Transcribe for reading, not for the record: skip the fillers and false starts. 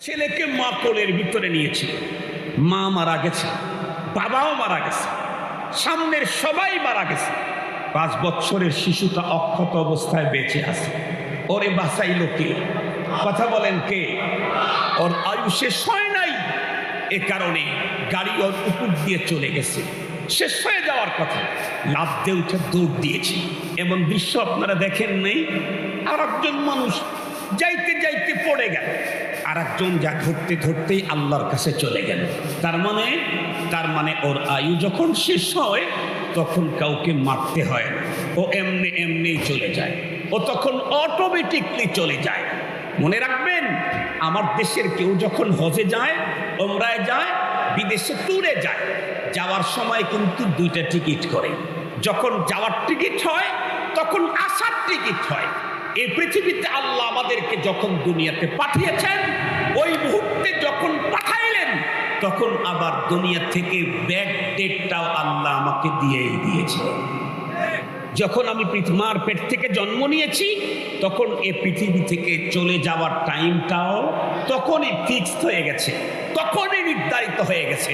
ছেলেকে মা কোলের ভিতরে নিয়েছিল, মা মারা গেছে, বাবাও মারা গেছে, সামনের সবাই মারা গেছে। 5 বছরের শিশুটা অক্ষত অবস্থায় বেঁচে আছে। ওরে বাঁচাইলো কে? কথা বলেন কে? ওর আয়ু শেষ হয় নাই, এ কারণে গাড়ি ওর উপর দিয়ে চলে গেছে, শেষ হয়ে যাওয়ার কথা, লাফ দিয়ে উঠে দৌড় দিয়েছে। এমন দৃশ্য আপনারা দেখেন নাই? আর একজন মানুষ যাইতে যাইতে পড়ে গেল, আর একজন যা ধরতে ধরতেই আল্লাহর কাছে চলে গেল। তার মানে ওর আয়ু যখন শেষ হয় তখন কাউকে মারতে হয় না, ও এমনি এমনিই চলে যায়, ও তখন অটোমেটিকলি চলে যায়। মনে রাখবেন, আমার দেশের কেউ যখন হজে যায়, ওমরায় যায়, বিদেশে ট্যুরে যায়, যাওয়ার সময় কিন্তু 2টা টিকিট করে। যখন যাওয়ার টিকিট হয় তখন আসার টিকিট হয়। এই পৃথিবীতে আল্লাহ আমাদেরকে যখন দুনিয়াতে পাঠিয়েছেন, ওই মুহূর্তে যখন পাঠাইলেন তখন আবার দুনিয়া থেকে ব্যাক ডেটটাও আল্লাহ আমাকে দিয়েই দিয়েছে। যখন আমি মার পেট থেকে জন্ম নিয়েছি তখন এই পৃথিবী থেকে চলে যাওয়ার টাইমটাও তখনই ফিক্সড হয়ে গেছে, তখনই নির্ধারিত হয়ে গেছে।